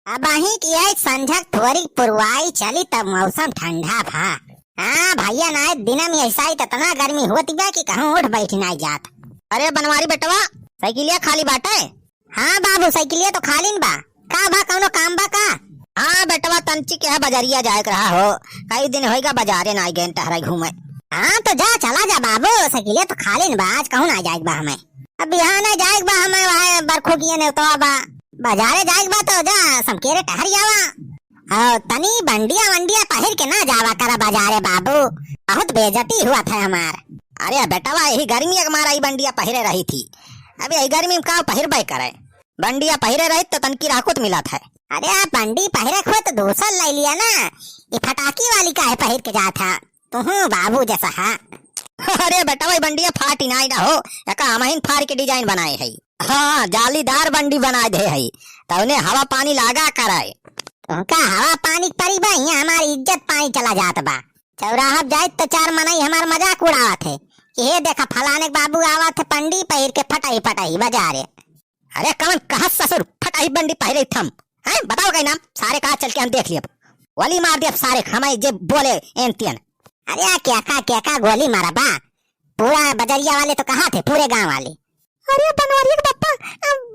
अब अही की है संझक थोड़ी पुरवाई चली तब मौसम ठंडा था। हाँ भैया ना दिन में ऐसा ही इतना गर्मी होती बा कि कहूँ उठ बैठ ना जात। अरे बनवारी बेटवा साइकिलिया खाली बाटे। हाँ बाबू साइकिलिया तो खाली न बा। का बा कौनो काम बा का? हाँ बेटवा तंची के है बजरिया जाए रहा हो, कई दिन होएगा बाजारे ना गए टहरा घूमे। हाँ तो जा चला जा बाबू, साइकिलिया तो खाली न बा, आज कहूँ ना जाए बा हमें। अब यहाँ ना जाए बा हमें वहाँ बरखो किए ने तो बा बाजारे जाए बा तो जा समकेरे टहर जावा। तनी बंडिया वंडिया पहिर के ना जावा करा बाजारे बाबू, बहुत बेइज्जती हुआ था हमार। अरे बेटवा यही गर्मी हमारा ही बंडिया पहिरे रही थी, अभी यही गर्मी में का पहिर बाई करे, बंडिया पहिरे रही तो तनकी राहत मिला था। अरे आप बंडी पहिरे खो तो दूसर ले लिया ना, ये फटाकी वाली का है पहिर के जा था तू बाबू जैसा है। अरे बेटवा बंडिया फाटी ना हो, एका हमहिन फाड़ के डिजाइन बनाए है। हाँ जालीदार बंडी बनाए दे है तो उन्हें हवा पानी लागा कराए। तुमका हवा पानी परी बा, यहाँ हमारी इज्जत पानी चला जात बा। चौराहा जाए तो चार मनाई हमार मजाक उड़ावत है कि ये देखा फलाने बाबू आवत है पंडी पहिर के फटाई फटाई बाजारे। अरे कौन कहा ससुर फटाई बंडी पहले थम हैं, बताओ कहीं नाम सारे कहा चल के हम देख लिए गोली मार दिया सारे हमें जे बोले एंतियन। अरे क्या का गोली मारा बा, पूरा बजरिया वाले तो कहा थे पूरे गांव वाले। अरे बनवारी के पप्पा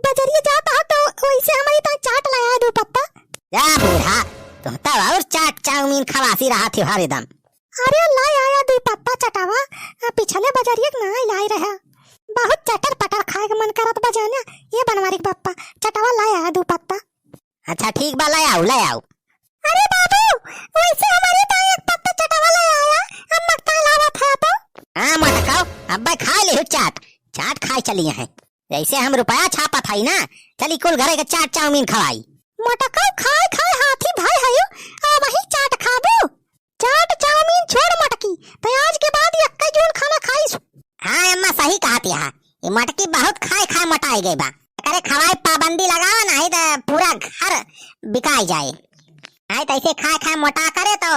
बजरिया जाता तो वैसे हमारी तो चाट लाया दो पप्पा। जा बूढ़ा तुम तो और चाट चाउमीन खवासी रहा थे हर एकदम। अरे लाई आया दो पप्पा चटावा, पिछले बजरिया ना लाई रहा, बहुत चटर पटर खाए का मन करत बजाना, ये बनवारी के पप्पा चटावा लाई आया दो पप्पा। अच्छा ठीक बा ले आओ। अरे बाबू वैसे हमारे तो एक पत्ता चटावा ले आया, हम मक्ता लावा था तो। हाँ मत खाओ अब खा ले चाट खाए चली है, जैसे हम रुपया छापा था ना, चली कुल घरे का चाट चाउमीन खवाई। मोटका खाए खाए हाथी भाई है आ वही चाट खाबो, चाट चाउमीन छोड़ मटकी तो आज के बाद यक्का जोन खाना खाई। हाँ अम्मा सही कहती है, ये मटकी बहुत खाए मटाई गई बा, अरे खवाई पाबंदी लगाओ ना तो पूरा घर बिकाई जाए। नहीं तो ऐसे खाए मोटा करे तो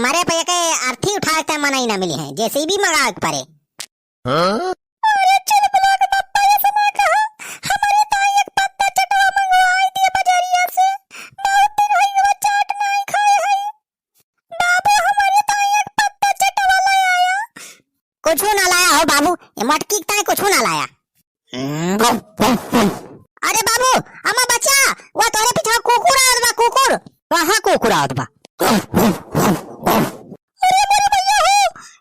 मरे पे के अर्थी उठा के मनाई ना मिली है, जैसे भी मंगा पड़े। अरे चल बुला के पप्पा ये सुना कहा हमारे ताई एक पत्ता चटवा मंगवाई दिए बजारिया से, बहुत दिन होई गवा चाट नहीं खाए है। बाबू हमारे ताई एक पत्ता चटवा ले आया। कुछ ना लाया हो बाबू, ये मटकी ताई कुछ ना लाया। अरे बाबू अम्मा बच्चा वो तोरे पीछे कुकुर आवत बा, कुकुर वहां कुकुर आवत बा। अरे मोरे भैया हो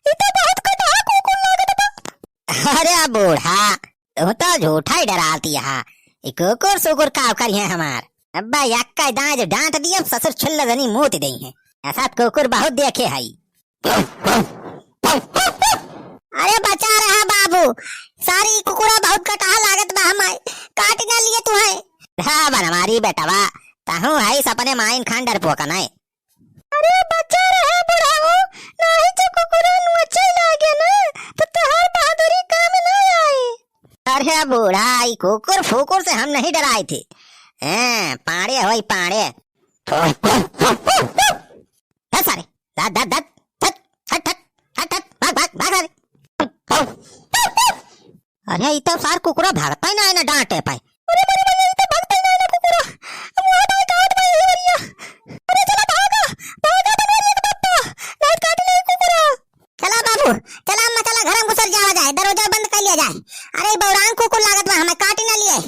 ये तो बहुत कटा कुकुर लागत बा। अरे बूढ़ा तू तो झूठा ही डराती है, ये कुकुर सुकुर का कर है हमार। अब्बा यक्का दांत डांट दिया ससुर छुल्ला धनी मोत दई है, ऐसा कुकुर बहुत देखे है। अरे बचा रहा बाबू, सारी कुकुरा बहुत कटा लागत बा, हमें काट ना लिए तू है। हाँ बनवारी बेटवा ताहू है सपने माइन खान डर पोका नहीं। अरे बच्चा रहे बुढ़ाओ, नहीं तो कुकुरा नु अच्छा लागे ना तो तोहर बहादुरी काम ना आए। अरे बूढ़ा ई कुकुर फुकुर से हम नहीं डराए थे, हैं पाड़े होई पाड़े। सारे दत दत दत हट हट हट हट भाग सारे। अरे ई तो सार कुकुरा भागता ही ना डांटे पाए। अरे मेरे भैया तो भागता ही ना कुकुरा, मुंह डाल काट भाई भैया। अरे चला भागा बनवारी के पप्पा नहीं काट ले कुकुरा। चला बाबू चला अम्मा चला घर में घुसर जावा जाए, दरवाजा बंद कर लिया जाए। अरे बौरान कुकुर लागत बा हमें काट ना लिए।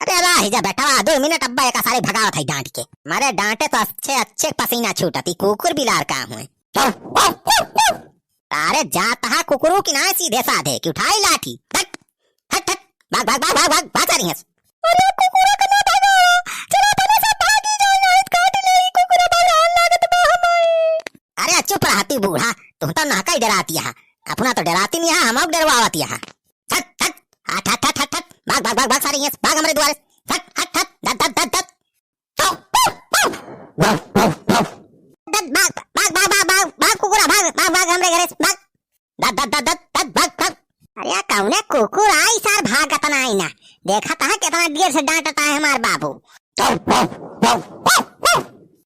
अरे रह जा बेटा 2 मिनट अब्बा एक सारे भगावत है डांट के, मारे डांटे तो अच्छे पसीना छूटती, कुकुर बिलार का हुए। अरे जाता कुकुरों की ना सीधे साधे कि उठाई लाठी हट हट हट भाग रही है। अरे कुकुरा का ना भागा, चला पहले से भागी जाए नहीं काट ले कुकुरा भगान लागत बा हमें। अरे चुप रहती बूढ़ा, तुम तो नाका ही डराती है, अपना तो डराती नहीं है, हम डरवाती है। हट हट हट हट हट हट भाग सारी है, भाग हमारे द्वारे हट हट हट दत दत दत दत भाग कुकुरा भाग हमरे घरे भाग दत दत दत दत भाग। अरे कौने कुकुर आई सार भागत ना आई ना, देखा था कितना देर से डांटता है हमार बाबू।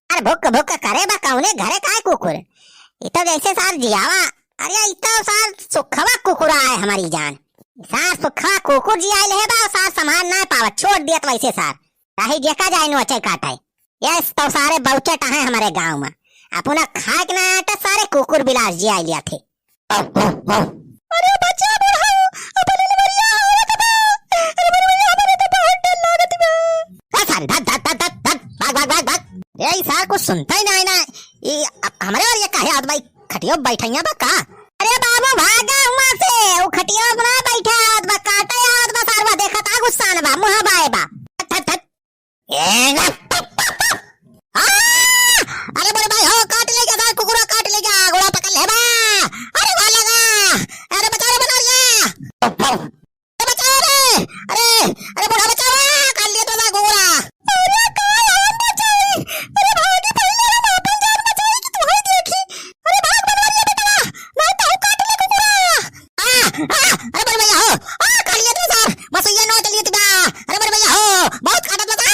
अरे भुक करे बा कौने घरे का है कुकुर, ये तो जैसे सार जियावा। अरे ये तो सार सुखवा कुकुर आए हमारी जान, सार सुखवा कुकुर जी आए ले बा, सार संभाल ना पावत छोड़ दिया तो वैसे सार राही देखा जाए नो अच्छे काटाए। यस तो सारे बहुचट है हमारे गांव में अपना खा के ना तो सारे कुकुर बिलास जी आ लिया थे। अरे बच्चा बुढ़ाओ अपने नवरिया औरत बा। अरे बड़े हमारे तो बहुत डर लागत बा। सन धत धत धत धत धत भाग भाग भाग भाग। ये सार कुछ सुनता ही नहीं ना। ये हमारे और ये कहे आद भाई खटियो बैठैया बा का। अरे बाबू भागा वहां से वो खटियो बना बैठा आद बा काटा आद बा सारवा देखा ता गुस्सा न बा मुहा बाए बा। धत धत ए अरे बड़े भाई हो काट ले जा कुकुरा काट ले जा गोड़ा पकड़ ले बा। अरे वाह लगा अरे बचा रे बना लिया अरे बचा रे अरे बुढ़ा बचा कर लिया तो गोरा। अरे कहां हम बचाई। अरे भागी पहले हम अपन जान बचाई कि तू ही देखी। अरे भाग बनवारिया बेटा मैं तो काट ले कुकुरा। अरे बड़े भैया हो कर लिया तू सर मसैया नो चलिए तुगा। अरे बड़े भैया हो बहुत काटत बता।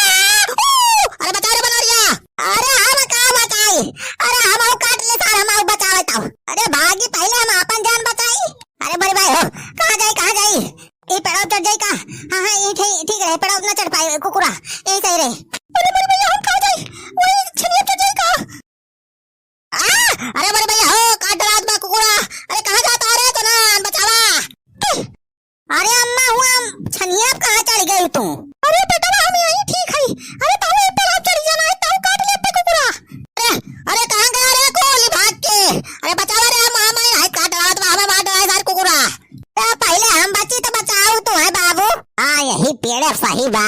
अरे बचा रे बना लिया। अरे हम का बचाई अरे हम काट ले सर हम बचावे ताऊ। अरे भागी पहले हम अपन जान बचाई। अरे बड़े भाई हो कहां जाई ये पेड़ चढ़ जाई का। हां ये ठीक रहे पेड़ ना चढ़ पाए कुकुरा ये सही रहे। अरे बड़े भैया हम कहां जाई वही छनिया चढ़ जाई का। अरे बड़े भैया हो काट रात में कुकुरा। अरे कहां जाता रे तो ना बचावा। अरे अम्मा हुआ छनिया कहां चढ़ गई तू। अरे बेटा हम यहीं ठीक है। अरे ताऊ पे आप चढ़ जाना है ताऊ काट ले पे कुकुरा। अरे कहां गया रे कोली भाग के। अरे बचावा रे हम है काट रात में हमें बांट रहा है सर कुकुरा। पहले हम बची तो बचाओ तो है बाबू। हां यही पेड़ सही बा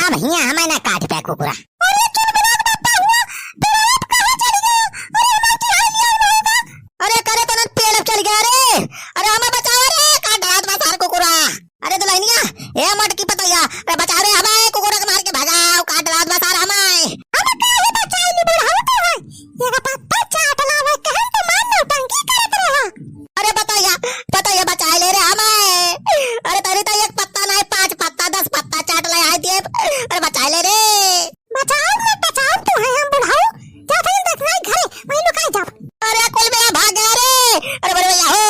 अब हिया हमें ना काट पे कुकुरा। अरे चुप बना बापा हुआ तेरा आप कहां चढ़ गया। अरे हमारी हाल लिया होगा। अरे करे तो ना पेड़ चढ़ गया रे। अरे हमें बचाओ रे काट रात में सर कुकुरा। अरे तो लाइनिया ए मटकी पतैया अरे बचा रे हमें कुकुरा के मार के भगाओ काट रात में सर हमें। हम काहे बचाई ली बुढ़ाओ तो है ये पत्ता चाट लावे कहन तो मान नौटंकी करत रहा। अरे पतैया बचा ले रे हमें। अरे तेरी तो एक पत्ता नहीं 5 पत्ता 10 पत्ता चाट ले आई थी। अरे बचा ले रे। बचाओ तो है हम बुढ़ाओ जा थे देखना घरे वहीं लुकाई जा। अरे कुल मेरा भाग गया रे। अरे बड़े भैया हो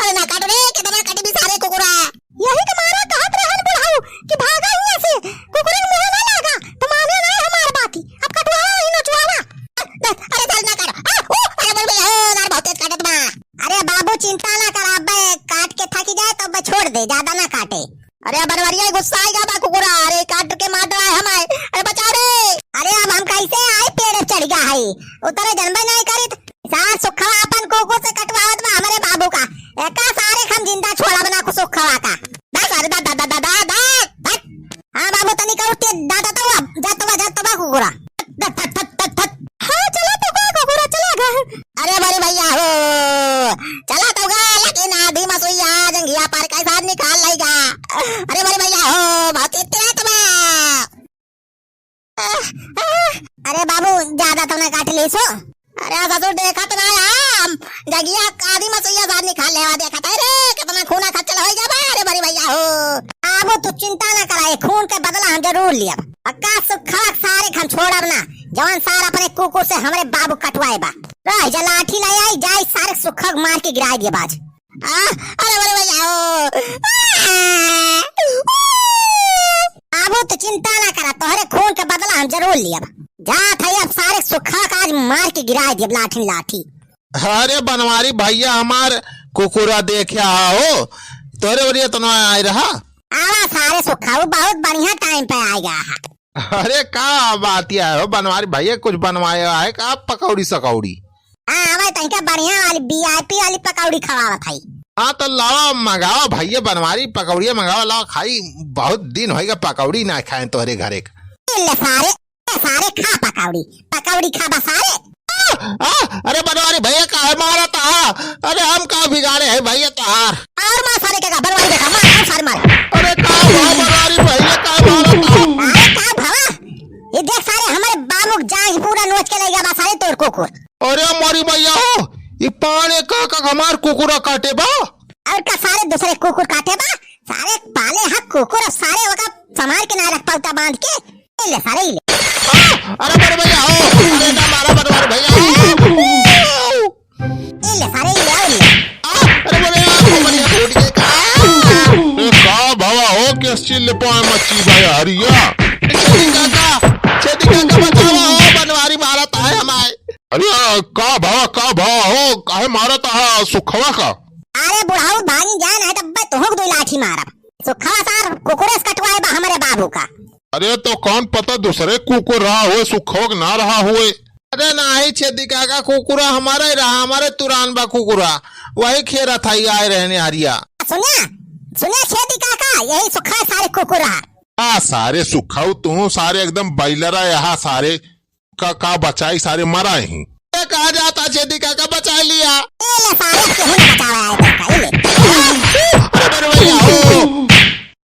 अरे ना काट रे कितना काटी भी सारे कुकुरा। यही तुम्हारा कहत रहन बुढ़ाओ कि भागा हिया से कुकुरे के मुंह ना लगा तो माने ना हमार बाती अब कटवा ही नचवावा। अरे चल ना कर। अरे बड़े भैया हो ना बहुत तेज काटत बा। अरे बाबू चिंता ना कर अब काट के थक जाए तो छोड़ दे ज्यादा ना काटे। अरे बनवरिया गुस्सा आएगा बा कुकुरा। अरे काट के मार रहा है हमें। अरे बचा रे। अरे अब हम कैसे आए पेड़ चढ़ गया है उतरे जन्म नहीं करी सार सुखा अपन कोको से कटवावत बा हमारे बाबू का एका सारे हम जिंदा छोड़ा बना को सुखा का। अरे दादा हां बाबू तनी कर उठे दादा तो जात बा कुकुरा। हां चला तो कुकुरा चला गया। अरे बड़े भैया हो चला तो गा लेकिन आधी मसुइया जंगिया पर कैसा निकाल लेगा। अरे बड़े भैया हो बहुत तेज तुम्हें। अरे बाबू ज्यादा तो ना काट ले सो। अरे ससुर देखा तो ना हम जगिया आधी मसुइया साथ निकाल लेवा देखा था रे कितना खूना खच्चल हो जाबा। अरे बड़े भैया हो बाबू तू चिंता ना कराए खून के बदला हम जरूर लिया पक्का सुखा सारे हम छोड़ब ना जवान सार अपने कुकुर से हमारे बाबू कटवाए बा। रह जा लाठी ले आई जाए सारे सुखा मार के गिरा दिए बाज। अरे बड़े भैया हो बाबू तो चिंता ना करा तोहरे खून के बदला हम जरूर लिया जा था अब सारे सुखा का आज मार के गिरा दिए लाठी। अरे बनवारी भैया हमार कुकुरा देखे आओ तोरे वरिया तो आए रहा। आवा सारे सुखा वो बहुत बढ़िया टाइम पे आएगा। अरे का बात है बनवारी भैया कुछ बनवाया है का पकौड़ी सकौड़ी। हाँ हमें तनिका बढ़िया वाली VIP वाली पकौड़ी खवावा था। हाँ तो लाओ मंगाओ भैया बनवारी पकौड़िया मंगाओ लाओ खाई बहुत दिन होएगा पकौड़ी ना खाए तोहरे घरे। सारे खा पकौड़ी खा बा सारे। अरे बनवारी भैया का है मारा था। अरे हम का बिगाड़े है भैया तार और मार सारे का बनवारी देखा मार सारे मार। अरे का बनवारी भैया का मारा था। अरे का भवा ये देख सारे हमारे बाबू जान पूरा नोच के ले गया बा सारे तोड़ कुकुर। अरे हमारी भैया हो ये पाने का हमार कुकुरा काटे बा और का सारे दूसरे कुकुर काटे बा सारे पाले हक कुकुर सारे वका संभाल के ना रख पाता बांध के ले सारे ले। अरे बड़े भैया हो अरे ना मारा बनवारी भैया ले सारे ले। अरे बड़े का भवा हो के चिल्ले पाए मच्छी भैया हरिया अरे का भाव हो काहे मारा था सुखवा का? अरे बुढ़ाऊ भागी जान है तब तुहक दो लाठी मारब। सुखवा सार कुकुरेस कटवाए बा हमारे बाबू का। अरे तो कौन पता दूसरे कुकुर रहा हुए सुखोक ना रहा हुए। अरे नहीं छेदी काका कुकुरा हमारा ही रहा, हमारे तुरान बा कुकुरा वही खेरा था ही आए रहने हरिया। सुनिया छेदी काका यही सुखा सारे कुकुर रहा। सारे सुखाऊ तू सारे एकदम बैलरा यहाँ सारे का बचाई सारे मरा ही। कहा जाता छेदी काका बचा लिया। ए ले सारे केहू ने बचावा है तेरे का, ए ले। अरे भैया